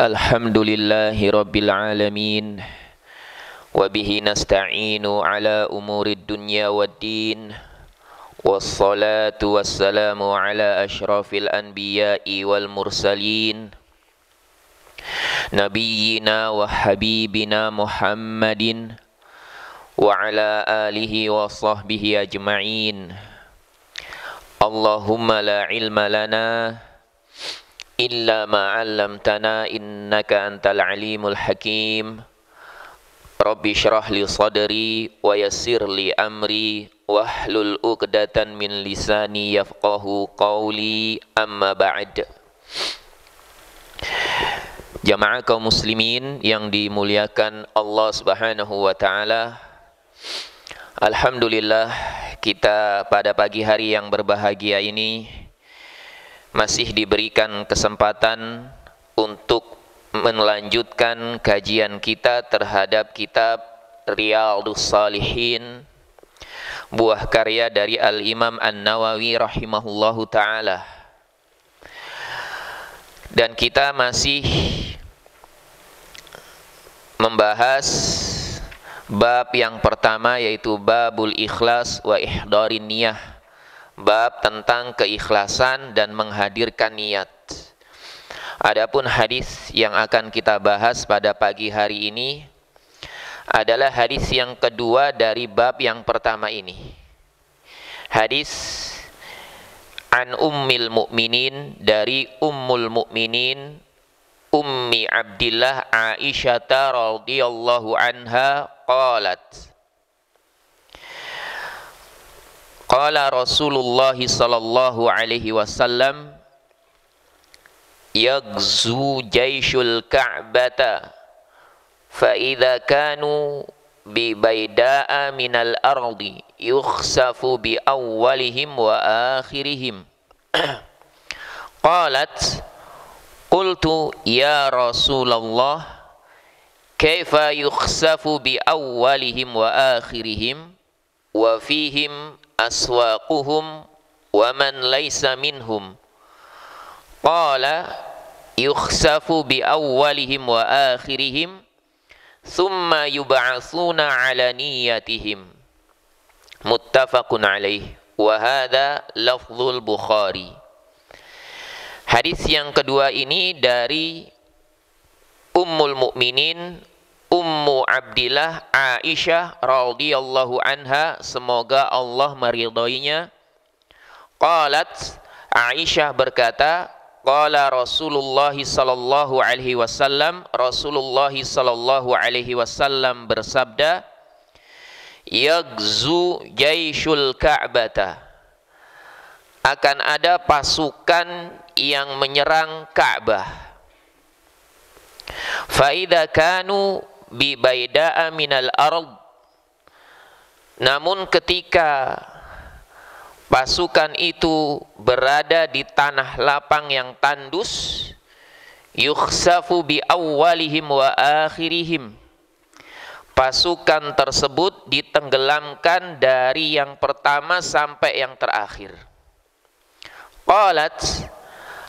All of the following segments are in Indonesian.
Alhamdulillahi Rabbil Alamin. Wabihi nasta'inu ala umurid dunya waddin. Wassalatu wassalamu ala ashrafil anbiya'i wal mursalin. Nabiyyina wa habibina Muhammadin wa ala alihi wa sahbihi ajma'in. Allahumma la ilma lana illa ma 'allamtana innaka antal alimul hakim. Rabbi shrah li sadri wa yassir li amri wahlul 'uqdatan min lisani yafqahu qawli, amma ba'd. Jamaah kaum muslimin yang dimuliakan Allah Subhanahu wa taala, alhamdulillah kita pada pagi hari yang berbahagia ini masih diberikan kesempatan untuk melanjutkan kajian kita terhadap kitab Riyadhus Shalihin, buah karya dari Al-Imam An-Nawawi rahimahullahu ta'ala. Dan kita masih membahas bab yang pertama, yaitu babul ikhlas wa ihdarin niyah, bab tentang keikhlasan dan menghadirkan niat. Adapun hadis yang akan kita bahas pada pagi hari ini adalah hadis yang kedua dari bab yang pertama ini. Hadis an ummil mu'minin, dari ummul mu'minin Ummi Abdillah Aisyah radhiyallahu anha qalat, qala Rasulullah sallallahu alaihi wasallam, yaghzu jayshul ka'bata fa idza kanu bi baida'a minal ardi yukhsafu bi awwalihim wa akhirihim. Qalat, qultu ya Rasulullah, kaifa yukhsafu bi awwalihim wa akhirihim wa fihim aswaquhum wa man laysa minhum? Qala yukhsafu bi awwalihim wa akhirihim thumma yub'atsuna ala niyatihim. Muttafaqun alaih, wa hadha lafzul Bukhari. Hadis yang kedua ini dari Ummul Mukminin Ummu Abdillah Aisyah radhiyallahu anha, semoga Allah meridhoinya. Qalat, Aisyah berkata, qala Rasulullah sallallahu alaihi wasallam, Rasulullah sallallahu alaihi wasallam bersabda, yaghzu jayshul ka'bata, akan ada pasukan yang menyerang Ka'bah. Fa idza kanu bi baida'a minal ard, namun ketika pasukan itu berada di tanah lapang yang tandus, yukhsafu bi awwalihim wa akhirihim, pasukan tersebut ditenggelamkan dari yang pertama sampai yang terakhir. Qalat,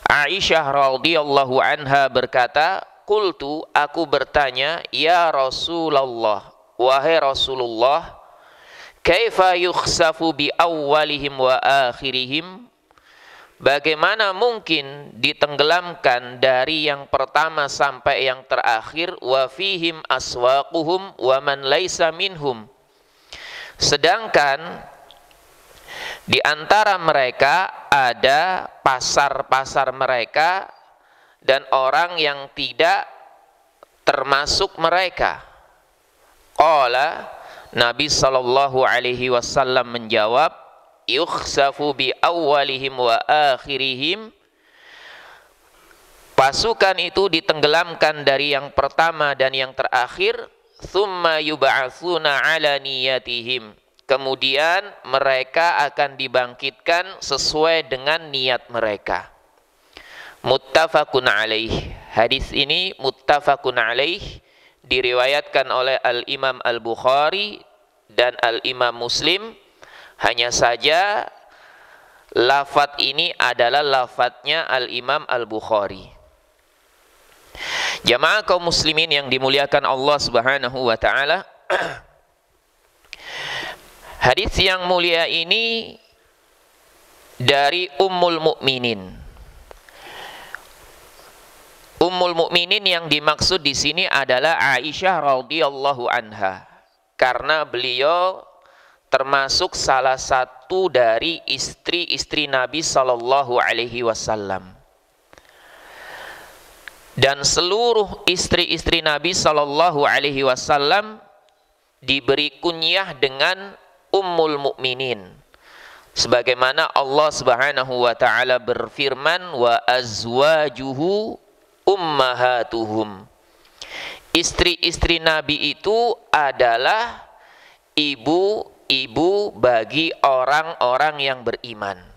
Aisyah radhiyallahu anha berkata, qultu, aku bertanya, ya Rasulullah, wahai Rasulullah, kaifa yukhsafu bi awwalihim wa akhirihim, bagaimana mungkin ditenggelamkan dari yang pertama sampai yang terakhir, wa fihim aswaquhum wa man laysa minhum, sedangkan di antara mereka ada pasar-pasar mereka dan orang yang tidak termasuk mereka. Qala, Nabi sallallahu alaihi wasallam menjawab, yukhsafu bi awwalihim wa akhirihim, pasukan itu ditenggelamkan dari yang pertama dan yang terakhir, thumma yub'atsuna ala niyatihim, kemudian mereka akan dibangkitkan sesuai dengan niat mereka. Muttafaqun alaih, hadis ini muttafaqun alaih, diriwayatkan oleh Al-Imam Al-Bukhari dan Al-Imam Muslim. Hanya saja lafadz ini adalah lafadznya Al-Imam Al-Bukhari. Jamaah kaum muslimin yang dimuliakan Allah Subhanahu wa taala, hadis yang mulia ini dari Ummul Mukminin. Ummul Mukminin yang dimaksud di sini adalah Aisyah radhiyallahu anha, karena beliau termasuk salah satu dari istri-istri Nabi sallallahu alaihi wasallam. Dan seluruh istri-istri Nabi sallallahu alaihi wasallam diberi kunyah dengan Ummul Mukminin. Sebagaimana Allah Subhanahu wa taala berfirman, wa azwajuhu ummahatuhum. Istri-istri Nabi itu adalah ibu-ibu bagi orang-orang yang beriman.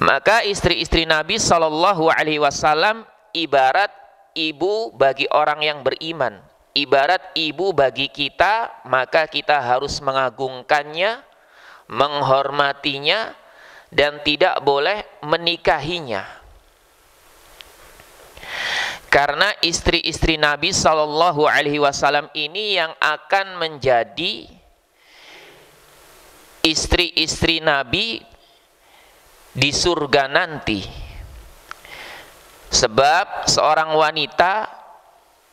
Maka istri-istri Nabi sallallahu alaihi wasallam ibarat ibu bagi orang yang beriman, ibarat ibu bagi kita, maka kita harus mengagungkannya, menghormatinya, dan tidak boleh menikahinya. Karena istri-istri Nabi sallallahu alaihi wasallam ini yang akan menjadi istri-istri Nabi di surga nanti. Sebab seorang wanita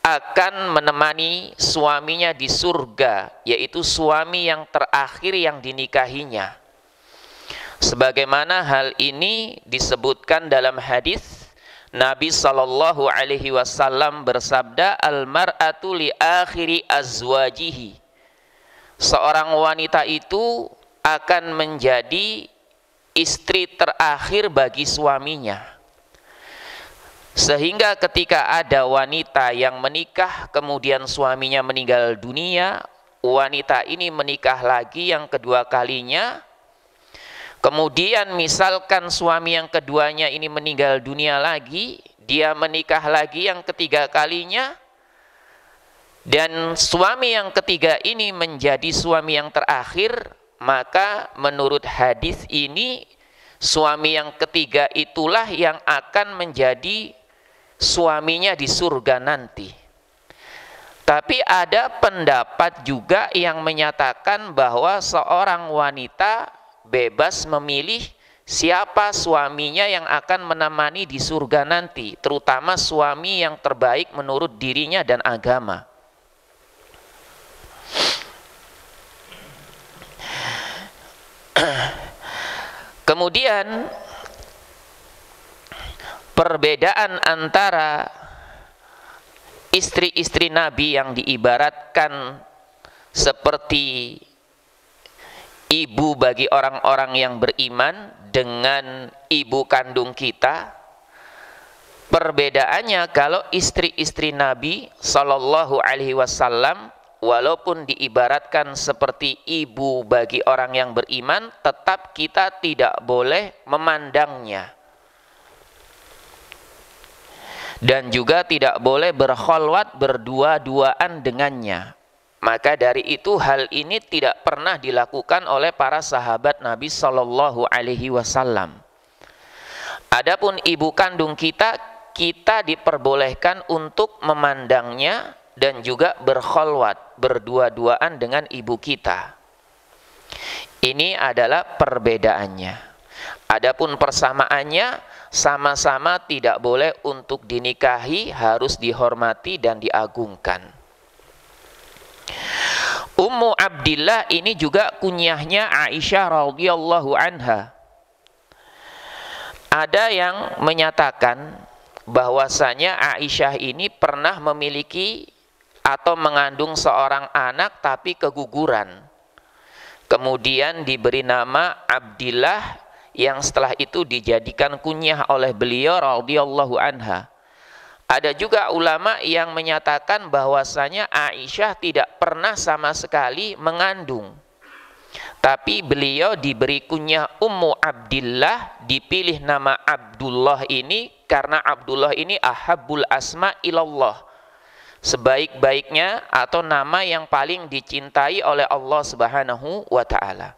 akan menemani suaminya di surga, yaitu suami yang terakhir yang dinikahinya. Sebagaimana hal ini disebutkan dalam hadis Nabi sallallahu alaihi wasallam bersabda, al-mar'atu li akhiri azwajihi. Seorang wanita itu akan menjadi istri terakhir bagi suaminya. Sehingga ketika ada wanita yang menikah kemudian suaminya meninggal dunia, wanita ini menikah lagi yang kedua kalinya. Kemudian misalkan suami yang keduanya ini meninggal dunia lagi, dia menikah lagi yang ketiga kalinya, dan suami yang ketiga ini menjadi suami yang terakhir. Maka menurut hadis ini, suami yang ketiga itulah yang akan menjadi suaminya di surga nanti. Tapi ada pendapat juga yang menyatakan bahwa seorang wanita bebas memilih siapa suaminya yang akan menemani di surga nanti, terutama suami yang terbaik menurut dirinya dan agama. Kemudian perbedaan antara istri-istri Nabi yang diibaratkan seperti ibu bagi orang-orang yang beriman dengan ibu kandung kita. Perbedaannya, kalau istri-istri Nabi sallallahu alaihi wasallam walaupun diibaratkan seperti ibu bagi orang yang beriman, tetap kita tidak boleh memandangnya. Dan juga tidak boleh berkholwat berdua-duaan dengannya. Maka dari itu hal ini tidak pernah dilakukan oleh para sahabat Nabi sallallahu alaihi wasallam. Adapun ibu kandung kita, kita diperbolehkan untuk memandangnya dan juga berkholwat, berdua-duaan dengan ibu kita. Ini adalah perbedaannya. Adapun persamaannya, sama-sama tidak boleh untuk dinikahi, harus dihormati dan diagungkan. Ummu Abdillah ini juga kunyahnya Aisyah radhiyallahu anha. Ada yang menyatakan bahwasanya Aisyah ini pernah memiliki atau mengandung seorang anak tapi keguguran. Kemudian diberi nama Abdillah yang setelah itu dijadikan kunyah oleh beliau radhiyallahu anha. Ada juga ulama yang menyatakan bahwasanya Aisyah tidak pernah sama sekali mengandung. Tapi beliau diberi kunyah Ummu Abdillah, dipilih nama Abdullah ini karena Abdullah ini ahabbul asma ilallah, sebaik-baiknya atau nama yang paling dicintai oleh Allah Subhanahu wa ta'ala.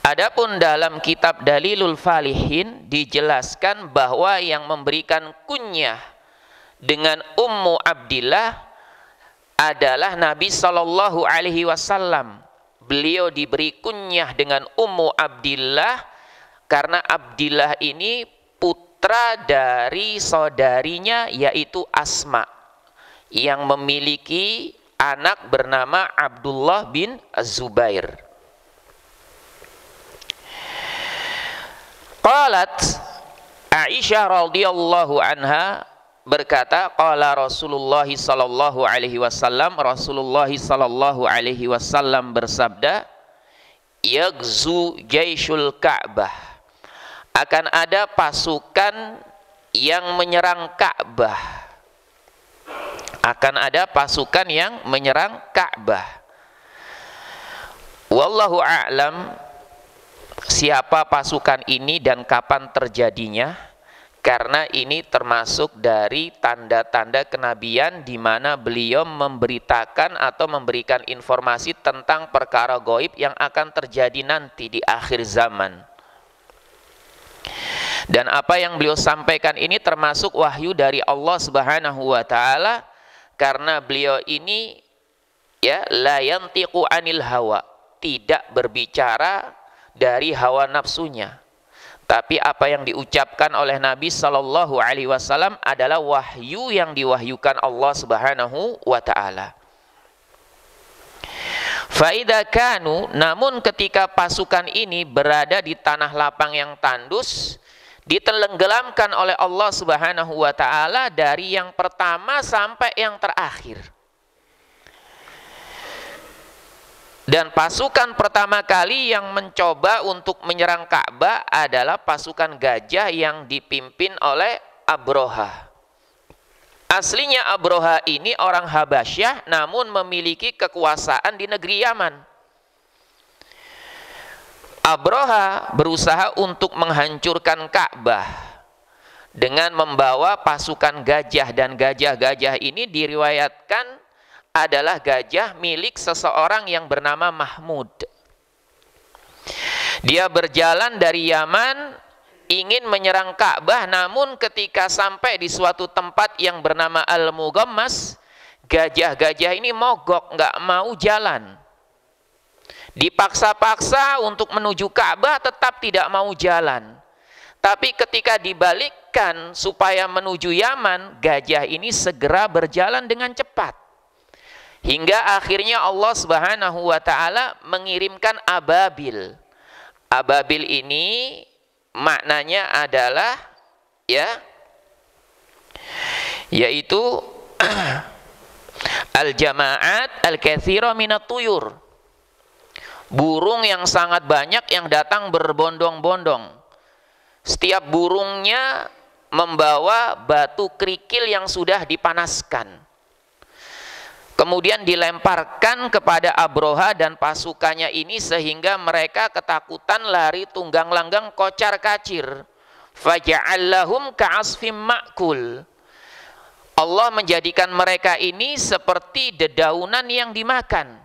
Adapun dalam kitab Dalilul Falihin dijelaskan bahwa yang memberikan kunyah dengan Ummu Abdillah adalah Nabi Shallallahu Alaihi Wasallam. Beliau diberi kunyah dengan Ummu Abdillah karena Abdillah ini putra dari saudarinya yaitu Asma yang memiliki anak bernama Abdullah bin Az-Zubair. Qalat Aisyah radhiyallahu anha berkata, qala Rasulullah sallallahu alaihi wasallam, Rasulullah sallallahu alaihi wasallam bersabda, yaghzu jaisyul Ka'bah, akan ada pasukan yang menyerang Ka'bah. Akan ada pasukan yang menyerang Ka'bah. Wallahu a'lam siapa pasukan ini dan kapan terjadinya, karena ini termasuk dari tanda-tanda kenabian di mana beliau memberitakan atau memberikan informasi tentang perkara gaib yang akan terjadi nanti di akhir zaman. Dan apa yang beliau sampaikan ini termasuk wahyu dari Allah Subhanahu wa taala, karena beliau ini ya la yantiqu anil hawa, tidak berbicara dari hawa nafsunya, tapi apa yang diucapkan oleh Nabi Sallallahu Alaihi Wasallam adalah wahyu yang diwahyukan Allah Subhanahu wa taala. Faida kanu, namun ketika pasukan ini berada di tanah lapang yang tandus, ditenggelamkan oleh Allah Subhanahu wa taala dari yang pertama sampai yang terakhir. Dan pasukan pertama kali yang mencoba untuk menyerang Ka'bah adalah pasukan gajah yang dipimpin oleh Abroha. Aslinya Abroha ini orang Habasyah namun memiliki kekuasaan di negeri Yaman. Abroha berusaha untuk menghancurkan Ka'bah dengan membawa pasukan gajah, dan gajah-gajah ini diriwayatkan adalah gajah milik seseorang yang bernama Mahmud. Dia berjalan dari Yaman ingin menyerang Ka'bah, namun ketika sampai di suatu tempat yang bernama Al-Mughammas, gajah-gajah ini mogok, nggak mau jalan. Dipaksa-paksa untuk menuju Ka'bah, tetap tidak mau jalan. Tapi ketika dibalikkan supaya menuju Yaman, gajah ini segera berjalan dengan cepat. Hingga akhirnya Allah Subhanahu wa taala mengirimkan ababil. Ababil ini maknanya adalah yaitu al-jama'at al-katsira minat tuyur. Burung yang sangat banyak yang datang berbondong-bondong. Setiap burungnya membawa batu kerikil yang sudah dipanaskan. Kemudian dilemparkan kepada Abroha dan pasukannya ini sehingga mereka ketakutan lari tunggang langgang kocar kacir. Faja'allahum ka'asfim ma'kul. Allah menjadikan mereka ini seperti dedaunan yang dimakan.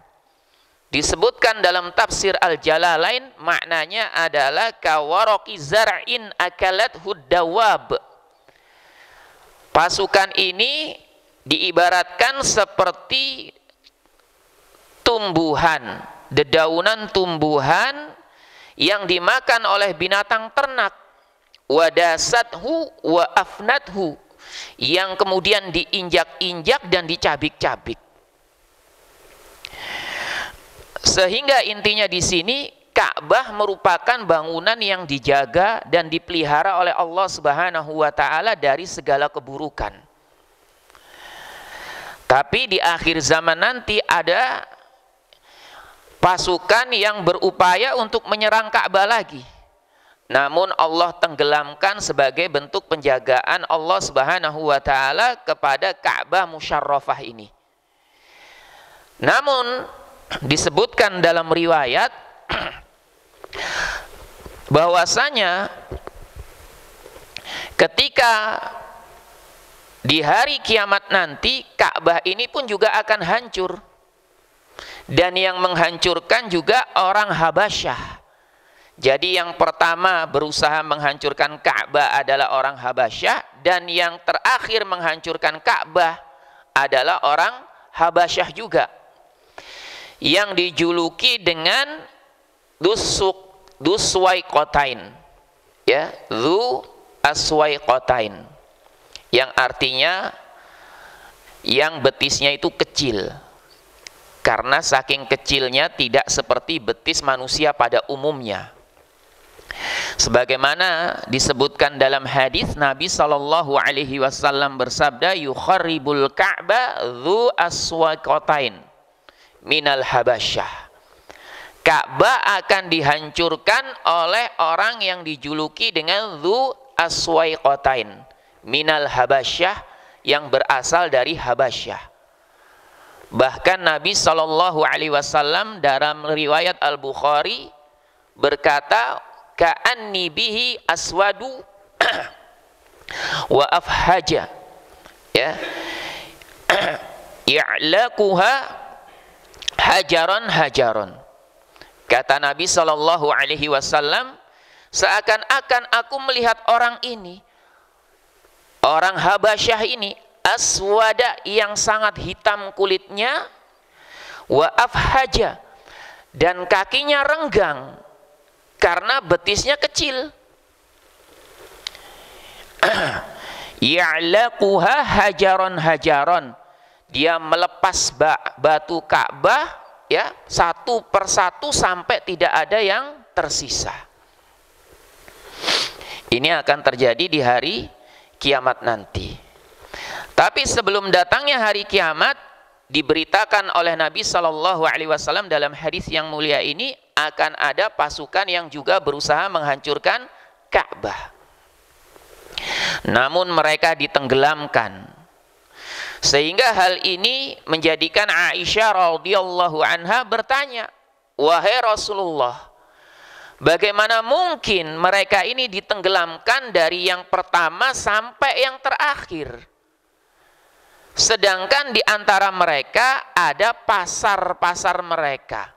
Disebutkan dalam tafsir Al-Jalalain, maknanya adalah kawaroki zar'in akalat huddawab. Pasukan ini diibaratkan seperti tumbuhan, dedaunan tumbuhan yang dimakan oleh binatang ternak. Wadasathu wa afnathu, yang kemudian diinjak-injak dan dicabik-cabik. Sehingga intinya di sini Ka'bah merupakan bangunan yang dijaga dan dipelihara oleh Allah Subhanahu wa taala dari segala keburukan. Tapi di akhir zaman nanti ada pasukan yang berupaya untuk menyerang Ka'bah lagi. Namun Allah tenggelamkan sebagai bentuk penjagaan Allah Subhanahu wa taala kepada Ka'bah musyarrafah ini. Namun disebutkan dalam riwayat bahwasanya ketika di hari kiamat nanti Ka'bah ini pun juga akan hancur, dan yang menghancurkan juga orang Habasyah. Jadi yang pertama berusaha menghancurkan Ka'bah adalah orang Habasyah, dan yang terakhir menghancurkan Ka'bah adalah orang Habasyah juga, yang dijuluki dengan Dzuswaiqatain, ya, Dzu Aswaiqatain, yang artinya yang betisnya itu kecil, karena saking kecilnya tidak seperti betis manusia pada umumnya. Sebagaimana disebutkan dalam hadis, Nabi Shallallahu Alaihi Wasallam bersabda, yukharribul Ka'bah dzu aswaqatain minal Habasyah. Ka'bah akan dihancurkan oleh orang yang dijuluki dengan dzu aswaqatain minal Habasyah, yang berasal dari Habasyah. Bahkan Nabi Shallallahu Alaihi Wasallam dalam riwayat Al-Bukhari berkata, ka'anni bihi aswadu wa afhaja, ya, ya'laquha hajaran hajaran. Kata Nabi Shallallahu Alaihi Wasallam, seakan-akan aku melihat orang ini, orang Habasyah ini, aswada, yang sangat hitam kulitnya, wa afhaja, dan kakinya renggang karena betisnya kecil. Ya'laquha hajaron hajaron, dia melepas batu Ka'bah, ya, satu persatu sampai tidak ada yang tersisa. Ini akan terjadi di hari kiamat nanti. Tapi sebelum datangnya hari kiamat, diberitakan oleh Nabi Shallallahu Alaihi Wasallam dalam hadis yang mulia ini, akan ada pasukan yang juga berusaha menghancurkan Ka'bah. Namun mereka ditenggelamkan. Sehingga hal ini menjadikan Aisyah radhiyallahu anha bertanya, wahai Rasulullah, bagaimana mungkin mereka ini ditenggelamkan dari yang pertama sampai yang terakhir? Sedangkan di antara mereka ada pasar-pasar mereka.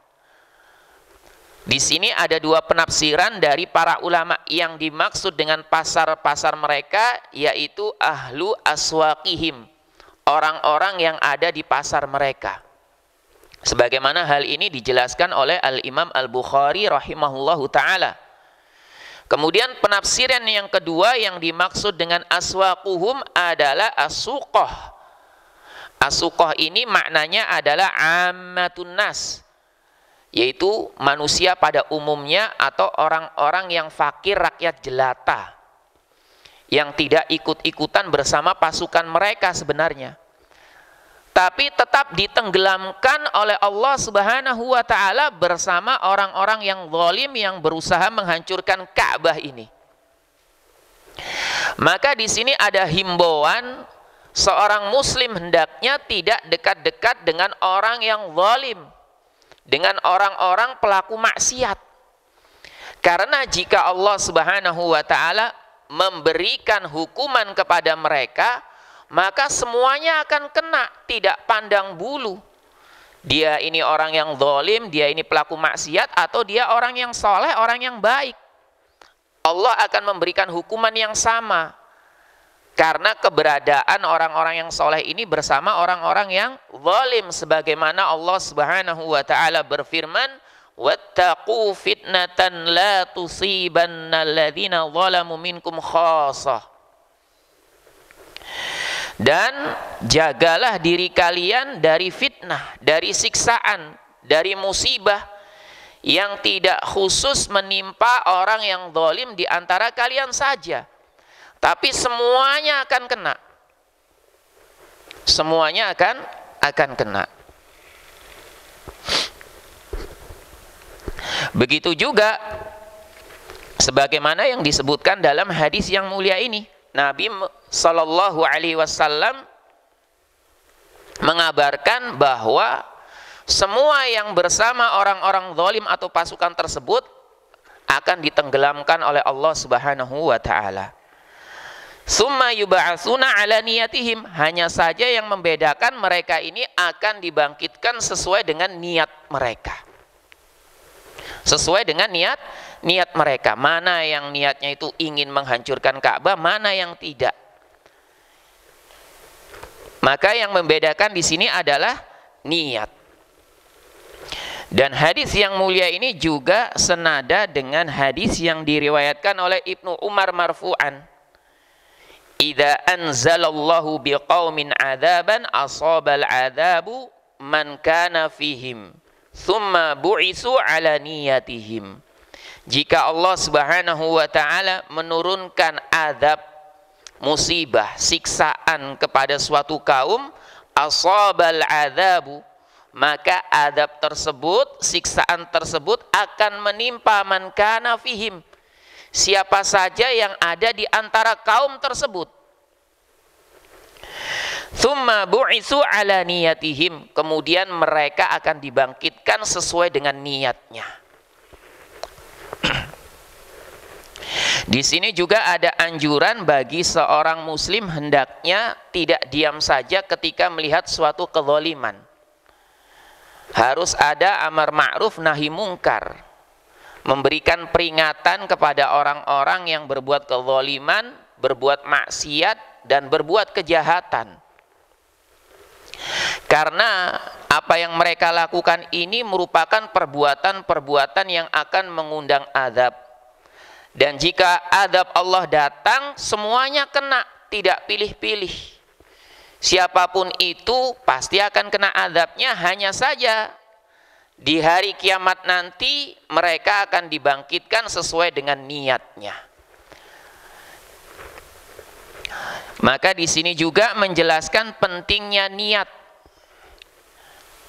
Di sini ada dua penafsiran dari para ulama. Yang dimaksud dengan pasar-pasar mereka yaitu ahlu aswaqihim, orang-orang yang ada di pasar mereka. Sebagaimana hal ini dijelaskan oleh Al-Imam Al-Bukhari rahimahullahu ta'ala. Kemudian penafsiran yang kedua, yang dimaksud dengan aswaquhum adalah as-suqah. As-suqah ini maknanya adalah ammatun nas, yaitu manusia pada umumnya atau orang-orang yang fakir, rakyat jelata, yang tidak ikut-ikutan bersama pasukan mereka sebenarnya, tapi tetap ditenggelamkan oleh Allah Subhanahu wa ta'ala bersama orang-orang yang zalim yang berusaha menghancurkan Ka'bah ini. Maka di sini ada himbauan, seorang muslim hendaknya tidak dekat-dekat dengan orang yang zalim, dengan orang-orang pelaku maksiat. Karena jika Allah Subhanahu wa ta'ala memberikan hukuman kepada mereka, maka semuanya akan kena, tidak pandang bulu. Dia ini orang yang zalim, dia ini pelaku maksiat, atau dia orang yang soleh, orang yang baik. Allah akan memberikan hukuman yang sama, karena keberadaan orang-orang yang soleh ini bersama orang-orang yang zalim. Sebagaimana Allah Subhanahu wa ta'ala berfirman, wattaqu fitnatan la tusibanna alladhina zalamu minkum khassah. Dan jagalah diri kalian dari fitnah, dari siksaan, dari musibah yang tidak khusus menimpa orang yang zalim di antara kalian saja, tapi semuanya akan kena. Semuanya akan kena. Begitu juga sebagaimana yang disebutkan dalam hadis yang mulia ini, Nabi Sallallahu Alaihi Wasallam mengabarkan bahwa semua yang bersama orang-orang zalim atau pasukan tersebut akan ditenggelamkan oleh Allah Subhanahu wa ta'ala. Summa yub'atsuna ala niyatihim, hanya saja yang membedakan mereka ini akan dibangkitkan sesuai dengan niat mereka. Sesuai dengan niat mereka, mana yang niatnya itu ingin menghancurkan Ka'bah, mana yang tidak. Maka yang membedakan di sini adalah niat. Dan hadis yang mulia ini juga senada dengan hadis yang diriwayatkan oleh Ibnu Umar marfu'an. Idza anzalallahu biqaumin 'adzaban asabal 'adzabu man kana fihim thumma bu'isu 'ala niyatihim. Jika Allah Subhanahu wa taala menurunkan azab, musibah, siksaan kepada suatu kaum, asabal 'adzabu, maka azab tersebut, siksaan tersebut akan menimpa man kana fihim, siapa saja yang ada di antara kaum tersebut. Tsumma bu'itsu ala niyatihim, kemudian mereka akan dibangkitkan sesuai dengan niatnya. Di sini juga ada anjuran bagi seorang muslim hendaknya tidak diam saja ketika melihat suatu kezaliman. Harus ada amar ma'ruf nahi mungkar, memberikan peringatan kepada orang-orang yang berbuat kezaliman, berbuat maksiat dan berbuat kejahatan. Karena apa yang mereka lakukan ini merupakan perbuatan-perbuatan yang akan mengundang azab. Dan jika azab Allah datang, semuanya kena, tidak pilih-pilih. Siapapun itu pasti akan kena azabnya, hanya saja di hari kiamat nanti mereka akan dibangkitkan sesuai dengan niatnya. Maka di sini juga menjelaskan pentingnya niat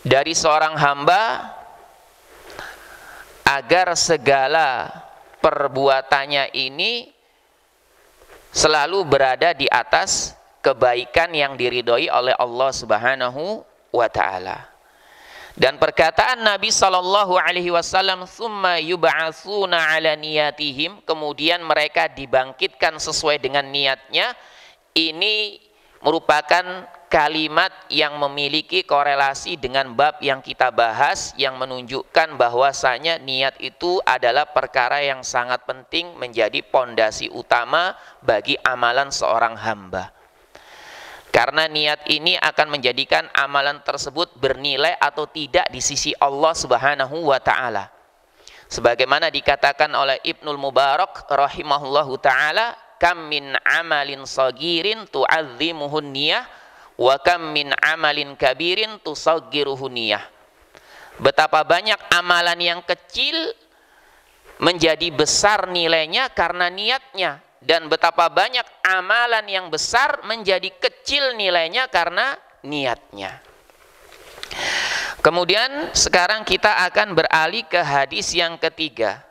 dari seorang hamba agar segala perbuatannya ini selalu berada di atas kebaikan yang diridhoi oleh Allah Subhanahu wa taala. Dan perkataan Nabi sallallahu alaihi wasallam, "Tsumma yub'atsuna 'ala niyatihim," kemudian mereka dibangkitkan sesuai dengan niatnya, ini merupakan kalimat yang memiliki korelasi dengan bab yang kita bahas, yang menunjukkan bahwasanya niat itu adalah perkara yang sangat penting, menjadi pondasi utama bagi amalan seorang hamba. Karena niat ini akan menjadikan amalan tersebut bernilai atau tidak di sisi Allah Subhanahu wa taala. Sebagaimana dikatakan oleh Ibnul Mubarak rahimahullahu taala, "Kam min amalin sagirin tu'azzimuhun niyah wa kam min amalin kabirin tusaggiruhun niyah." Betapa banyak amalan yang kecil menjadi besar nilainya karena niatnya, dan betapa banyak amalan yang besar menjadi kecil nilainya karena niatnya. Kemudian sekarang kita akan beralih ke hadis yang ketiga.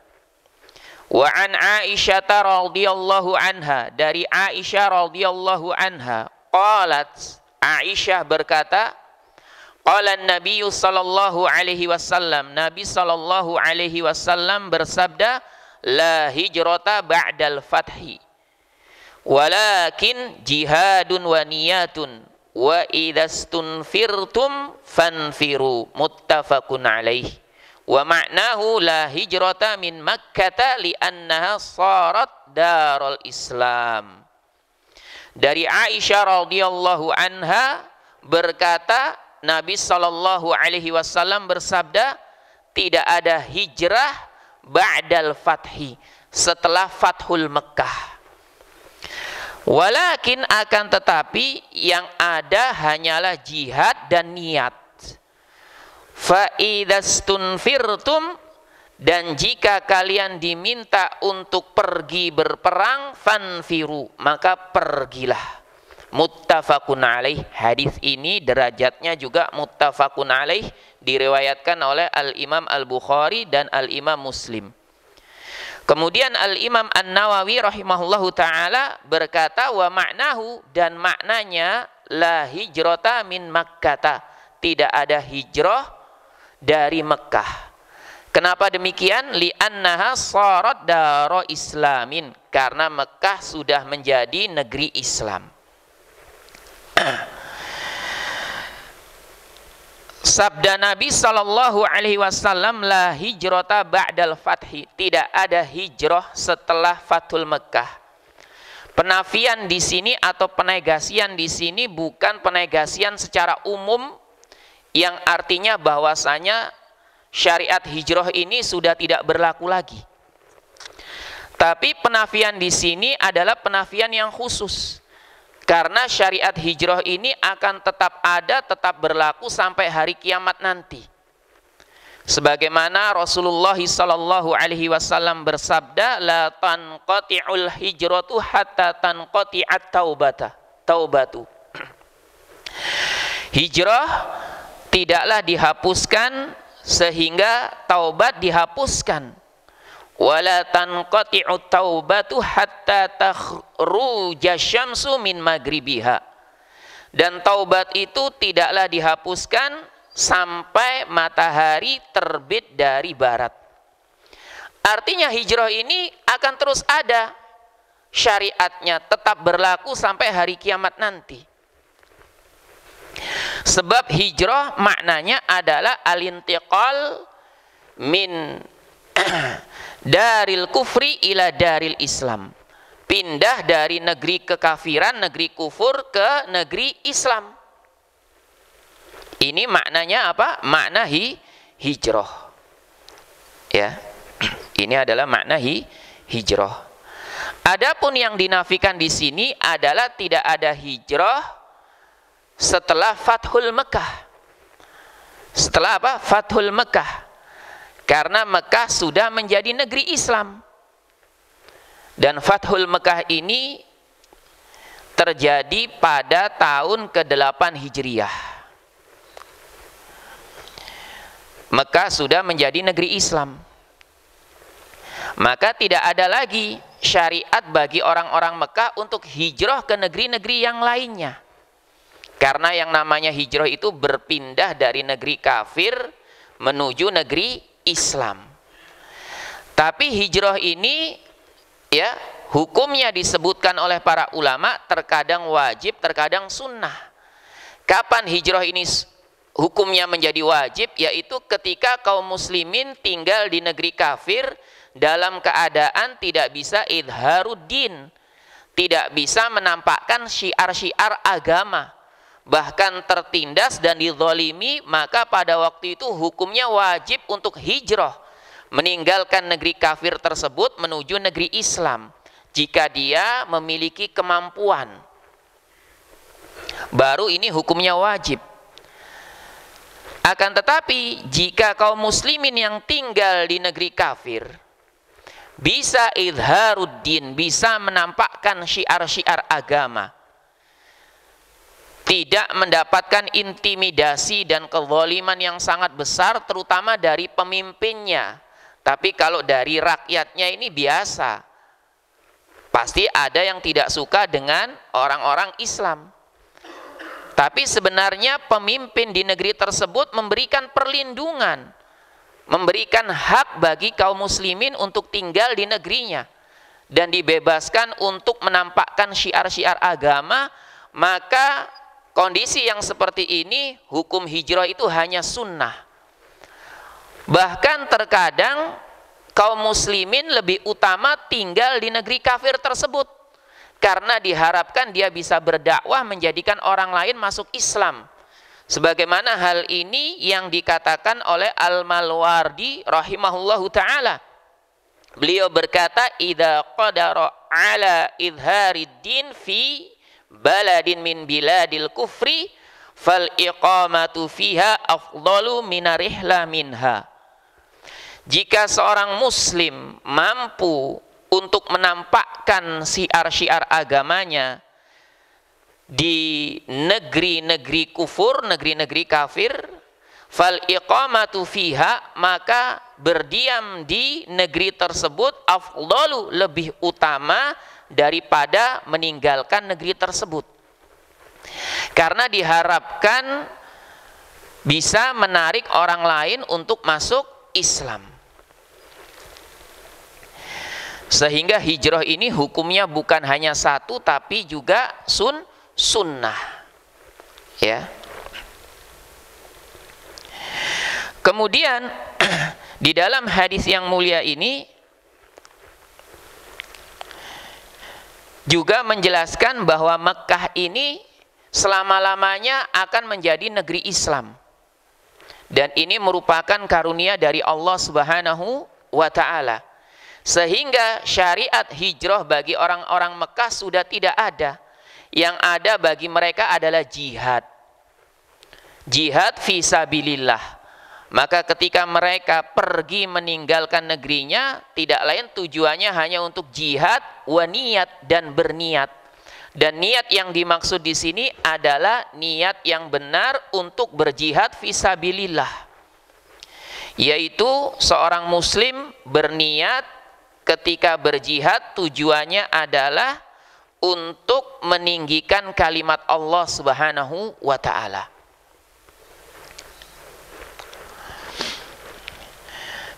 Wa an Aisyah radhiyallahu anha, dari Aisyah radhiyallahu anha, qalat, Aisyah berkata, qala an-nabiy sallallahu alaihi wasallam, Nabi sallallahu alaihi wasallam bersabda, la hijrata ba'dal fathi walakin jihadun wa niyatun wa idastunfirtum fanfiru, muttafaqun alaih. Wa ma'nahu la hijrata min makkata li'annaha sarat darul islam. Dari Aisyah radhiyallahu anha berkata, Nabi sallallahu alaihi wasallam bersabda, tidak ada hijrah ba'dal fathi, setelah fathul Mekkah. Walakin, akan tetapi yang ada hanyalah jihad dan niat. Fa idastunfirtum, dan jika kalian diminta untuk pergi berperang, fanfiru, maka pergilah. Muttafaqun alaih. Hadis ini derajatnya juga muttafaqun alaih, diriwayatkan oleh Al-Imam Al-Bukhari dan Al-Imam Muslim. Kemudian Al-Imam An-Nawawi rahimahullahu ta'ala berkata, wa ma'nahu, dan maknanya, la hijrata min Makkata, tidak ada hijrah dari Mekkah. Kenapa demikian? Li'annaha sarat daro islamin, karena Mekkah sudah menjadi negeri Islam. Sabda Nabi sallallahu alaihi wasallam, la hijrata ba'dal fathi, tidak ada hijrah setelah Fathul Mekkah. Penafian di sini atau penegasian di sini bukan penegasian secara umum yang artinya bahwasanya syariat hijrah ini sudah tidak berlaku lagi. Tapi penafian di sini adalah penafian yang khusus. Karena syariat hijrah ini akan tetap ada, tetap berlaku sampai hari kiamat nanti. Sebagaimana Rasulullah sallallahu alaihi wasallam bersabda, la tanqati'ul hijratu hatta tanqati'at taubatu. Hijrah tidaklah dihapuskan sehingga taubat dihapuskan. Wala tanqati'ut taubatu hatta takhruja syamsu min maghribiha. Dan taubat itu tidaklah dihapuskan sampai matahari terbit dari barat. Artinya hijrah ini akan terus ada, syariatnya tetap berlaku sampai hari kiamat nanti. Sebab hijrah maknanya adalah al-intiqal min daril kufri ila daril Islam. Pindah dari negeri kekafiran, negeri kufur ke negeri Islam. Ini maknanya apa? Makna hijrah. Ya. Ini adalah makna hijrah. Adapun yang dinafikan di sini adalah tidak ada hijrah setelah Fathul Mekkah. Setelah apa? Fathul Mekkah. Karena Mekah sudah menjadi negeri Islam. Dan Fathul Mekah ini terjadi pada tahun ke-8 Hijriah. Mekah sudah menjadi negeri Islam. Maka tidak ada lagi syariat bagi orang-orang Mekah untuk hijrah ke negeri-negeri yang lainnya. Karena yang namanya hijrah itu berpindah dari negeri kafir menuju negeri Islam. Tapi hijrah ini ya hukumnya disebutkan oleh para ulama terkadang wajib, terkadang sunnah. Kapan hijrah ini hukumnya menjadi wajib? Yaitu ketika kaum muslimin tinggal di negeri kafir dalam keadaan tidak bisa idharuddin, tidak bisa menampakkan syiar-syiar agama, bahkan tertindas dan dizalimi, maka pada waktu itu hukumnya wajib untuk hijrah, meninggalkan negeri kafir tersebut menuju negeri Islam jika dia memiliki kemampuan. Baru ini hukumnya wajib. Akan tetapi jika kaum muslimin yang tinggal di negeri kafir bisa idharuddin, bisa menampakkan syiar-syiar agama, tidak mendapatkan intimidasi dan kezaliman yang sangat besar terutama dari pemimpinnya. Tapi kalau dari rakyatnya ini biasa. Pasti ada yang tidak suka dengan orang-orang Islam. Tapi sebenarnya pemimpin di negeri tersebut memberikan perlindungan, memberikan hak bagi kaum muslimin untuk tinggal di negerinya dan dibebaskan untuk menampakkan syiar-syiar agama. Maka kondisi yang seperti ini, hukum hijrah itu hanya sunnah. Bahkan terkadang kaum muslimin lebih utama tinggal di negeri kafir tersebut, karena diharapkan dia bisa berdakwah menjadikan orang lain masuk Islam. Sebagaimana hal ini yang dikatakan oleh Al-Malwardi rahimahullahu ta'ala. Beliau berkata, idza qadara ala idharid din fi baladin min biladil kufri fal iqamatu fiha afdalu minarihla minha. Jika seorang muslim mampu untuk menampakkan syiar-syiar agamanya di negeri-negeri kufur, negeri-negeri kafir, fal iqamatu fiha, maka berdiam di negeri tersebut afdalu, lebih utama daripada meninggalkan negeri tersebut. Karena diharapkan bisa menarik orang lain untuk masuk Islam. Sehingga hijrah ini hukumnya bukan hanya satu tapi juga sunnah. Ya. Kemudian di dalam hadis yang mulia ini juga menjelaskan bahwa Mekah ini selama-lamanya akan menjadi negeri Islam. Dan ini merupakan karunia dari Allah Subhanahu wa ta'ala. Sehingga syariat hijrah bagi orang-orang Mekah sudah tidak ada. Yang ada bagi mereka adalah jihad. Jihad fi sabilillah. Maka ketika mereka pergi meninggalkan negerinya, tidak lain tujuannya hanya untuk jihad, wa niyat, dan berniat. Dan niat yang dimaksud di sini adalah niat yang benar untuk berjihad fi sabilillah. Yaitu seorang muslim berniat ketika berjihad tujuannya adalah untuk meninggikan kalimat Allah Subhanahu wa ta'ala.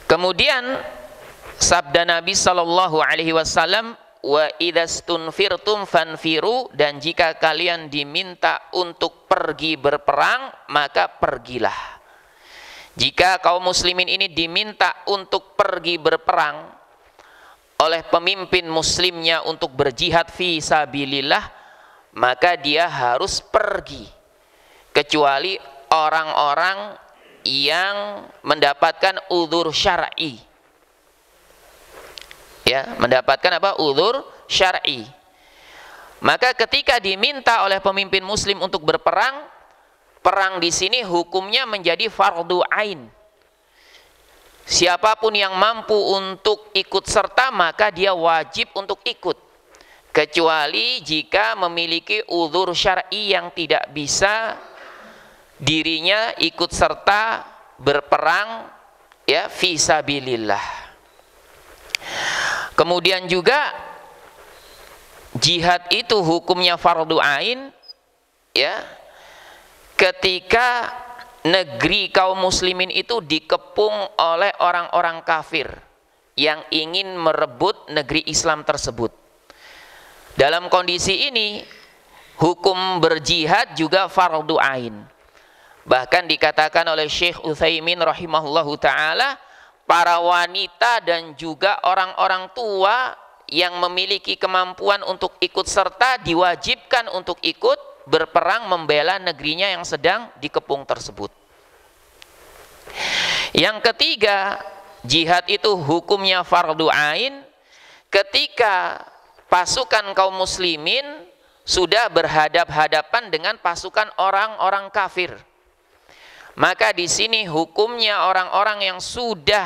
Kemudian sabda Nabi sallallahu alaihi wasallam, wa idastunfirtum fanfiru, dan jika kalian diminta untuk pergi berperang maka pergilah. Jika kaum muslimin ini diminta untuk pergi berperang oleh pemimpin muslimnya untuk berjihad fi sabilillah, maka dia harus pergi, kecuali orang-orang yang mendapatkan udzur syar'i. Ya, mendapatkan apa? Udzur syar'i. Maka ketika diminta oleh pemimpin muslim untuk berperang, perang di sini hukumnya menjadi fardu ain. Siapapun yang mampu untuk ikut serta maka dia wajib untuk ikut, kecuali jika memiliki udzur syar'i yang tidak bisa dirinya ikut serta berperang ya fi sabilillah. Kemudian juga jihad itu hukumnya fardu ain ya ketika negeri kaum muslimin itu dikepung oleh orang-orang kafir yang ingin merebut negeri Islam tersebut. Dalam kondisi ini hukum berjihad juga fardu ain. Bahkan dikatakan oleh Syekh Utsaimin rahimahullahu ta'ala, para wanita dan juga orang-orang tua yang memiliki kemampuan untuk ikut serta diwajibkan untuk ikut berperang membela negerinya yang sedang dikepung tersebut. Yang ketiga, jihad itu hukumnya fardu ain ketika pasukan kaum muslimin sudah berhadap-hadapan dengan pasukan orang-orang kafir. Maka di sini hukumnya orang-orang yang sudah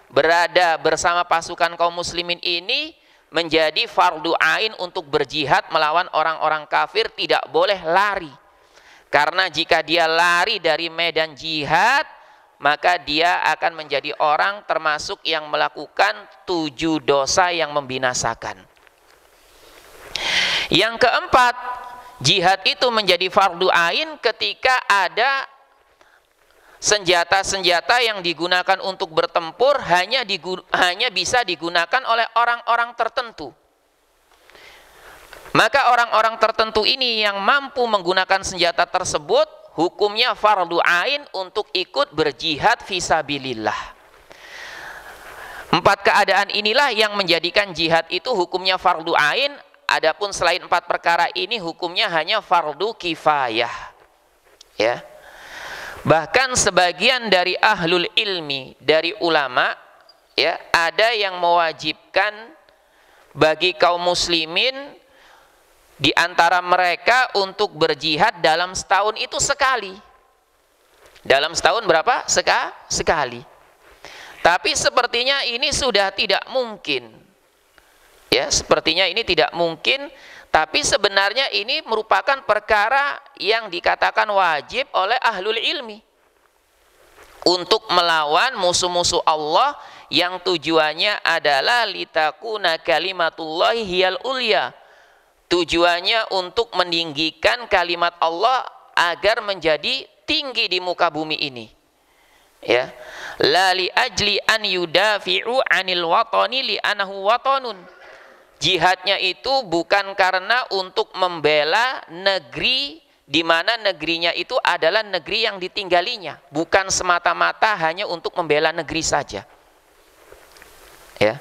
berada bersama pasukan kaum muslimin ini menjadi fardu ain untuk berjihad melawan orang-orang kafir, tidak boleh lari. Karena jika dia lari dari medan jihad, maka dia akan menjadi orang termasuk yang melakukan 7 dosa yang membinasakan. Yang keempat, jihad itu menjadi fardu ain ketika ada senjata-senjata yang digunakan untuk bertempur hanya bisa digunakan oleh orang-orang tertentu. Maka orang-orang tertentu ini yang mampu menggunakan senjata tersebut hukumnya fardu ain untuk ikut berjihad fisabilillah. 4 keadaan inilah yang menjadikan jihad itu hukumnya fardu ain. Adapun selain 4 perkara ini hukumnya hanya fardu kifayah. Ya. Bahkan sebagian dari ahlul ilmi, dari ulama, ya, ada yang mewajibkan bagi kaum muslimin di antara mereka untuk berjihad dalam setahun itu sekali. Dalam setahun berapa? Sekali. Tapi sepertinya ini sudah tidak mungkin. Ya, sepertinya ini tidak mungkin. Tapi sebenarnya ini merupakan perkara yang dikatakan wajib oleh ahlul ilmi untuk melawan musuh-musuh Allah yang tujuannya adalah litakuna kalimatullahi hiyal ulya. Tujuannya untuk meninggikan kalimat Allah agar menjadi tinggi di muka bumi ini. Ya. La li ajli an yudafi'u 'anil watani li anahu watanun. Jihadnya itu bukan karena untuk membela negeri di mana negerinya itu adalah negeri yang ditinggalinya, bukan semata-mata hanya untuk membela negeri saja. Ya.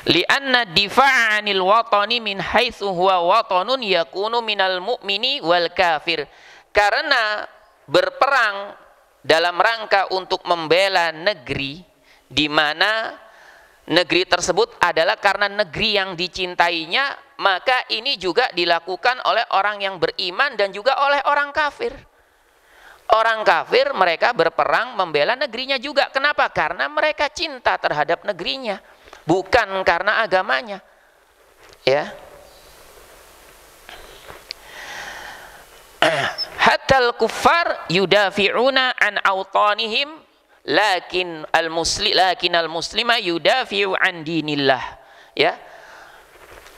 Li'anna difa'a 'anil watani min haitsu huwa watanun yakunu minal mu'mini wal kafir. Karena berperang dalam rangka untuk membela negeri, di mana negeri tersebut adalah karena negeri yang dicintainya, maka ini juga dilakukan oleh orang yang beriman dan juga oleh orang kafir. Orang kafir mereka berperang membela negerinya juga. Kenapa? Karena mereka cinta terhadap negerinya, bukan karena agamanya. Ya. Hatta al-kuffar yudafi'una an awtanihim lakin al-muslima yudafi'u an dinillah. Ya.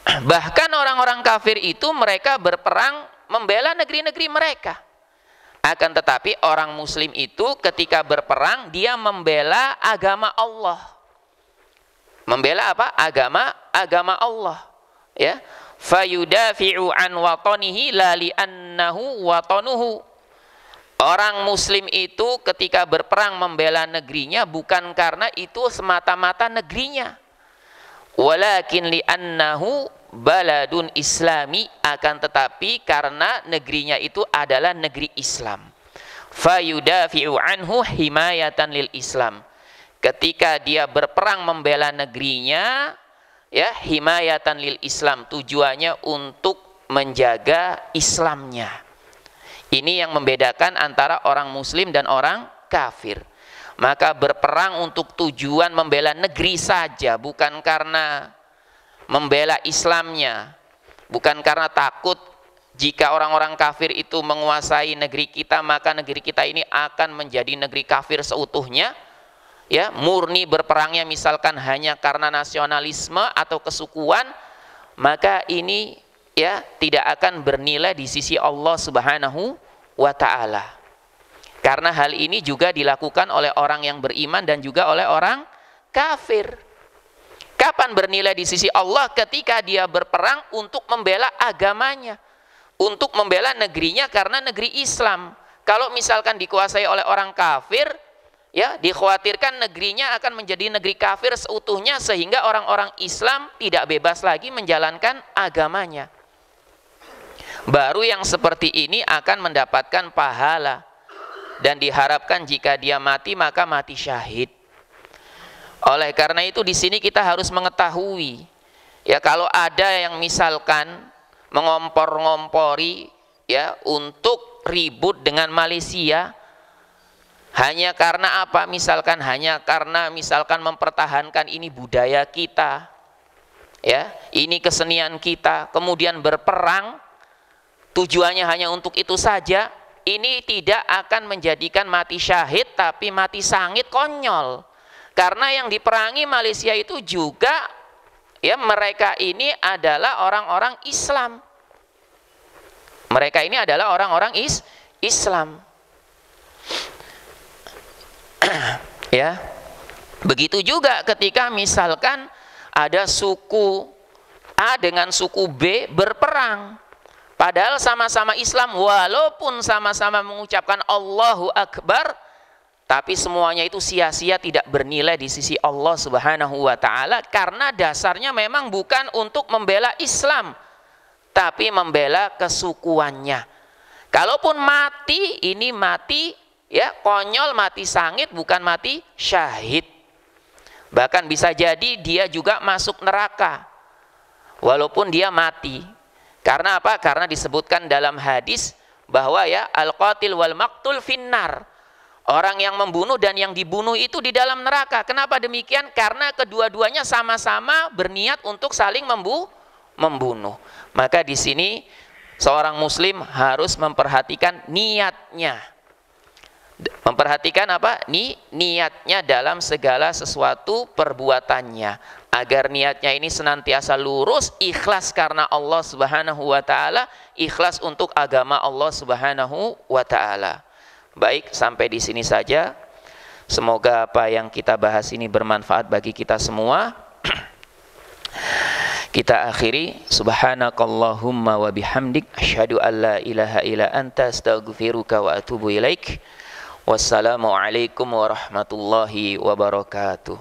Bahkan orang-orang kafir itu mereka berperang membela negeri-negeri mereka. Akan tetapi orang muslim itu ketika berperang dia membela agama Allah. Membela apa? Agama Allah. Ya. Fayudafi'u an watanihi la li'annahu watanuhu. Orang muslim itu ketika berperang membela negerinya bukan karena itu semata-mata negerinya. Walakin li'annahu baladun islami, akan tetapi karena negerinya itu adalah negeri Islam. Fayudafi'u anhu himayatan lil Islam. Ketika dia berperang membela negerinya, ya, himayatan lil Islam, tujuannya untuk menjaga Islamnya. Ini yang membedakan antara orang muslim dan orang kafir. Maka berperang untuk tujuan membela negeri saja, bukan karena membela Islamnya, bukan karena takut jika orang-orang kafir itu menguasai negeri kita maka negeri kita ini akan menjadi negeri kafir seutuhnya. Ya, murni berperangnya misalkan hanya karena nasionalisme atau kesukuan, maka ini ya tidak akan bernilai di sisi Allah Subhanahu wa taala. Karena hal ini juga dilakukan oleh orang yang beriman dan juga oleh orang kafir. Kapan bernilai di sisi Allah? Ketika dia berperang untuk membela agamanya, untuk membela negerinya karena negeri Islam. Kalau misalkan dikuasai oleh orang kafir, ya dikhawatirkan negerinya akan menjadi negeri kafir seutuhnya sehingga orang-orang Islam tidak bebas lagi menjalankan agamanya. Baru yang seperti ini akan mendapatkan pahala. Dan diharapkan jika dia mati maka mati syahid. Oleh karena itu di sini kita harus mengetahui, ya kalau ada yang misalkan mengompor-ngompori ya untuk ribut dengan Malaysia hanya karena apa? Misalkan hanya karena misalkan mempertahankan ini budaya kita, ya ini kesenian kita, kemudian berperang tujuannya hanya untuk itu saja. Ini tidak akan menjadikan mati syahid, tapi mati sangit, konyol. Karena yang diperangi Malaysia itu juga, ya mereka ini adalah orang-orang Islam. Mereka ini adalah orang-orang Islam. Ya, begitu juga ketika misalkan ada suku A dengan suku B berperang. Padahal sama-sama Islam, walaupun sama-sama mengucapkan Allahu Akbar, tapi semuanya itu sia-sia, tidak bernilai di sisi Allah Subhanahu wa taala karena dasarnya memang bukan untuk membela Islam, tapi membela kesukuannya. Kalaupun mati, ini mati ya konyol, mati sangit, bukan mati syahid. Bahkan bisa jadi dia juga masuk neraka walaupun dia mati. Karena apa? Karena disebutkan dalam hadis bahwa ya al-qatil wal maqtul finnar. Orang yang membunuh dan yang dibunuh itu di dalam neraka. Kenapa demikian? Karena kedua-duanya sama-sama berniat untuk saling membunuh. Maka di sini seorang muslim harus memperhatikan niatnya. Memperhatikan apa? Niatnya dalam segala sesuatu perbuatannya. Agar niatnya ini senantiasa lurus, ikhlas karena Allah Subhanahu wa taala, ikhlas untuk agama Allah Subhanahu wa taala. Baik, sampai di sini saja. Semoga apa yang kita bahas ini bermanfaat bagi kita semua. Kita akhiri, subhanakallahumma wa bihamdik asyhadu an la ilaha illa anta astaghfiruka wa atubu ilaik. Wassalamualaikum warahmatullahi wabarakatuh.